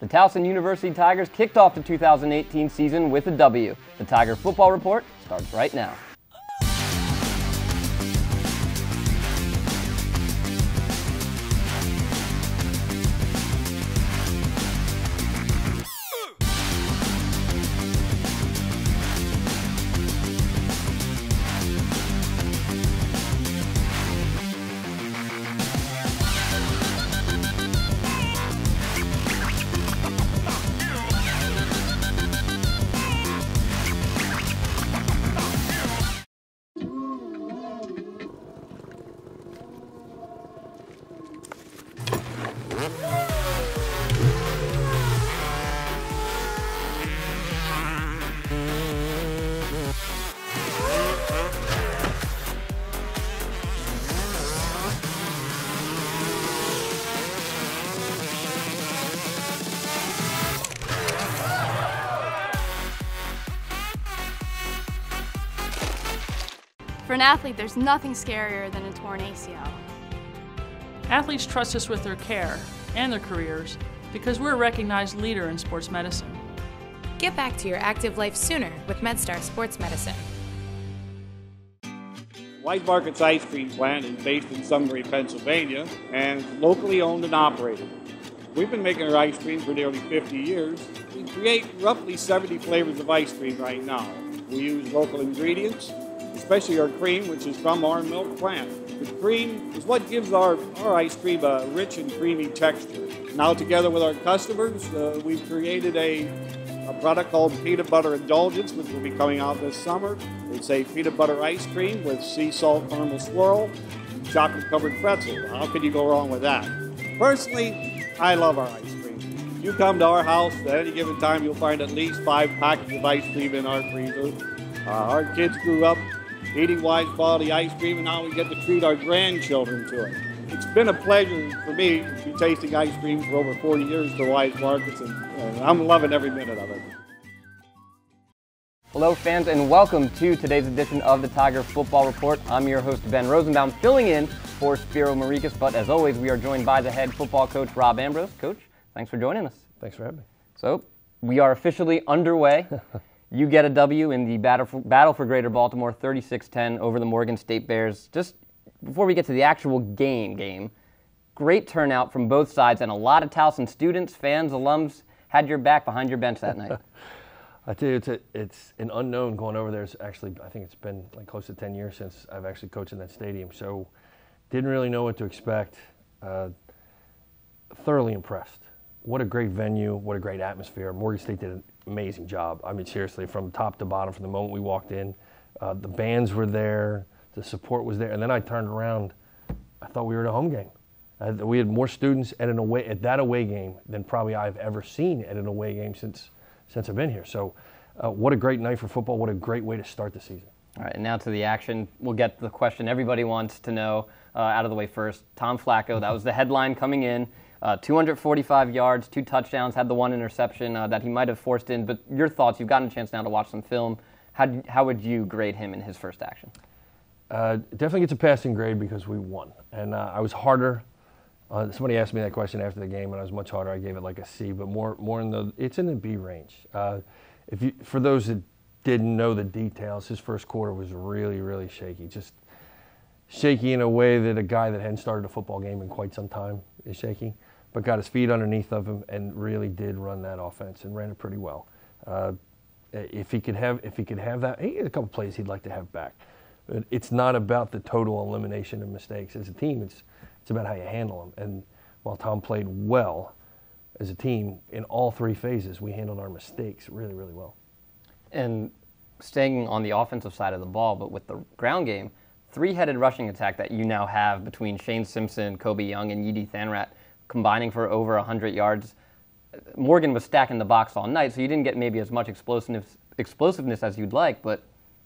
The Towson University Tigers kicked off the 2018 season with a W. The Tiger Football Report starts right now. For an athlete, there's nothing scarier than a torn ACL. Athletes trust us with their care and their careers because we're a recognized leader in sports medicine. Get back to your active life sooner with MedStar Sports Medicine. Wise Market's ice cream plant is based in Sunbury, Pennsylvania, and locally owned and operated. We've been making our ice cream for nearly 50 years. We create roughly 70 flavors of ice cream right now. We use local ingredients, especially our cream, which is from our milk plant. The cream is what gives our ice cream a rich and creamy texture. Now, together with our customers, we've created a product called Peanut Butter Indulgence, which will be coming out this summer. It's a peanut butter ice cream with sea salt caramel swirl and chocolate-covered pretzel. How could you go wrong with that? Personally, I love our ice cream. If you come to our house at any given time, you'll find at least 5 packets of ice cream in our freezer. Our kids grew up eating Wise quality ice cream, and now we get to treat our grandchildren to it. It's been a pleasure for me to be tasting ice cream for over 40 years for Wise Markets, and I'm loving every minute of it. Hello fans, and welcome to today's edition of the Tiger Football Report. I'm your host, Ben Rosenbaum, filling in for Spiro Marikis, but as always, we are joined by the head football coach, Rob Ambrose. Coach, thanks for joining us. Thanks for having me. So, we are officially underway. You get a W in the battle for Greater Baltimore, 36-10 over the Morgan State Bears. Just before we get to the actual game, great turnout from both sides, and a lot of Towson students, fans, alums had your back behind your bench that night. I tell you, it's an unknown going over there. It's actually, I think it's been like close to 10 years since I've actually coached in that stadium, so didn't really know what to expect. Thoroughly impressed. What a great venue, what a great atmosphere. Morgan State did an amazing job. I mean, seriously, from top to bottom, from the moment we walked in, the bands were there, the support was there, and then I turned around, I thought we were at a home game. We had more students at that away game than probably I've ever seen at an away game since I've been here. So what a great night for football, what a great way to start the season. All right, and now to the action. We'll get the question everybody wants to know out of the way first. Tom Flacco, that was the headline coming in. 245 yards, 2 touchdowns, had the 1 interception that he might have forced in. But your thoughts, you've gotten a chance now to watch some film. How would you grade him in his first action? Definitely gets a passing grade because we won. And I was harder. Somebody asked me that question after the game, and I was much harder. I gave it like a C, but more it's in the B range. For those that didn't know the details, his first quarter was really, really shaky. Just shaky in a way that a guy that hadn't started a football game in quite some time is shaky, but got his feet underneath of him and really did run that offense and ran it pretty well. If he could have that, he had a couple plays he'd like to have back. But it's not about the total elimination of mistakes. As a team, it's about how you handle them. And while Tom played well as a team in all 3 phases, we handled our mistakes really, really well. And staying on the offensive side of the ball, but with the ground game, 3-headed rushing attack that you now have between Shane Simpson, Kobe Young, and Yidi Thanrat combining for over 100 yards. Morgan was stacking the box all night, so you didn't get maybe as much explosiveness as you'd like, but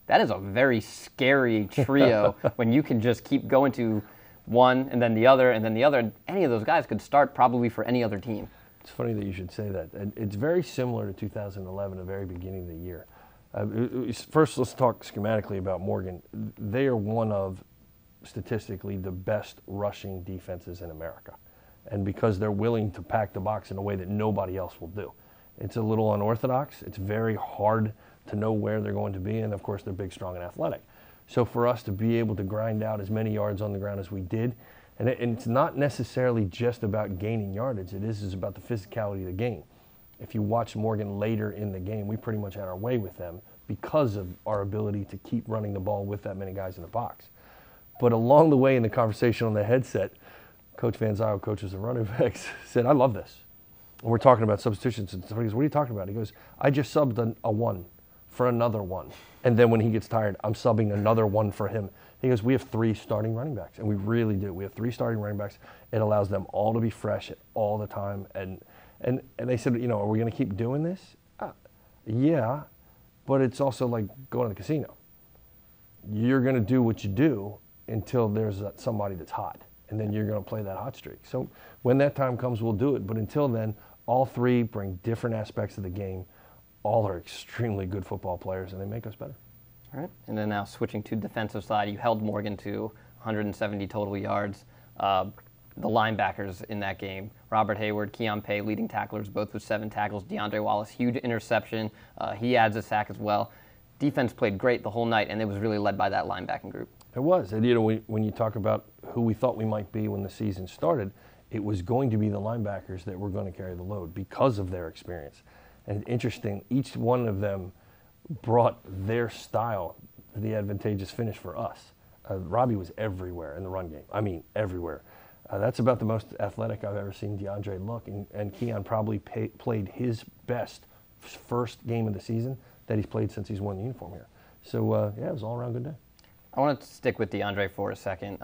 that is a very scary trio when you can just keep going to one and then the other and then the other. Any of those guys could start probably for any other team. It's funny that you should say that. It's very similar to 2011, the very beginning of the year. First, let's talk schematically about Morgan. They are one of, statistically, the best rushing defenses in America. and because they're willing to pack the box in a way that nobody else will do. It's a little unorthodox. It's very hard to know where they're going to be, and of course they're big, strong, and athletic. So for us to be able to grind out as many yards on the ground as we did, and it's not necessarily just about gaining yardage. It is about the physicality of the game. If you watch Morgan later in the game, we pretty much had our way with them because of our ability to keep running the ball with that many guys in the box. But along the way in the conversation on the headset, Coach Van Zyl, coaches the running backs, said, I love this. And we're talking about substitutions. And somebody goes, what are you talking about? He goes, I just subbed a 1 for another 1. And then when he gets tired, I'm subbing another 1 for him. He goes, we have 3 starting running backs. And we really do. We have 3 starting running backs. It allows them all to be fresh all the time. And they said, you know, are we going to keep doing this? Yeah, but it's also like going to the casino. You're going to do what you do until there's somebody that's hot. And then you're going to play that hot streak. So when that time comes, we'll do it. But until then, all 3 bring different aspects of the game. All are extremely good football players, and they make us better. All right. And then now switching to defensive side, you held Morgan to 170 total yards. The linebackers in that game, Robert Hayward, Keon Pay, leading tacklers, both with 7 tackles. DeAndre Wallace, huge interception. He adds a sack as well. Defense played great the whole night, and it was really led by that linebacking group. It was. And, you know, when you talk about who we thought we might be when the season started, it was going to be the linebackers that were going to carry the load because of their experience. And interesting, each one of them brought their style to the advantageous finish for us. Robbie was everywhere in the run game. I mean, everywhere. That's about the most athletic I've ever seen DeAndre look. And Keon probably played his best first game of the season that he's played since he's worn the uniform here. So, yeah, it was an all-around good day. I want to stick with DeAndre for a second.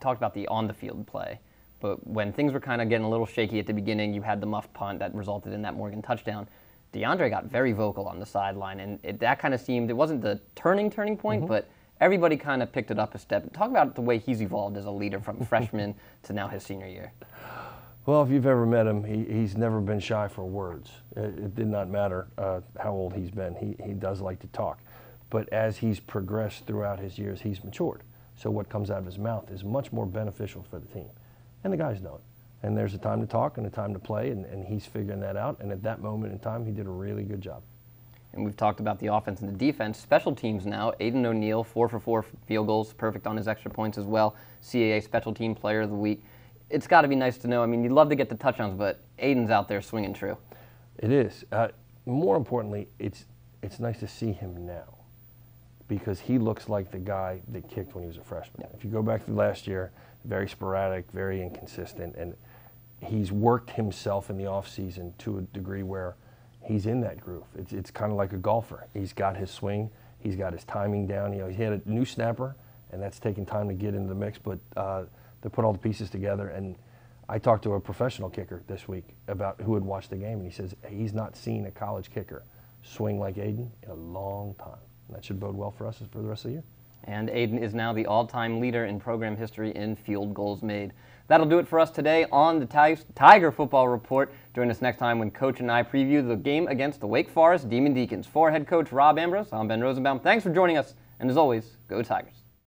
Talked about the on-the-field play. But when things were kind of getting a little shaky at the beginning, you had the muffed punt that resulted in that Morgan touchdown. DeAndre got very vocal on the sideline, and that kind of seemed, it wasn't the turning point, but everybody kind of picked it up a step. Talk about the way he's evolved as a leader from freshman to now his senior year. Well, if you've ever met him, he's never been shy for words. It did not matter how old he's been. He does like to talk. But as he's progressed throughout his years, he's matured. So what comes out of his mouth is much more beneficial for the team. And the guys know it. And there's a time to talk and a time to play, and he's figuring that out. And at that moment in time, he did a really good job. And we've talked about the offense and the defense. Special teams now, Aiden O'Neal, 4 for 4 field goals, perfect on his extra points as well. CAA Special Team Player of the Week. It's got to be nice to know. I mean, you'd love to get the touchdowns, but Aiden's out there swinging true. It is. More importantly, it's nice to see him now because he looks like the guy that kicked when he was a freshman. If you go back to last year, very sporadic, very inconsistent, and he's worked himself in the offseason to a degree where he's in that groove. It's kind of like a golfer. He's got his swing. He's got his timing down. You know, he had a new snapper, and that's taken time to get into the mix, but to put all the pieces together. And I talked to a professional kicker this week about who had watched the game, and he says he's not seen a college kicker swing like Aiden in a long time. And that should bode well for us for the rest of the year. And Aiden is now the all-time leader in program history in field goals made. That'll do it for us today on the Tiger Football Report. Join us next time when Coach and I preview the game against the Wake Forest Demon Deacons. For head coach Rob Ambrose, I'm Ben Rosenbaum. Thanks for joining us, and as always, go Tigers.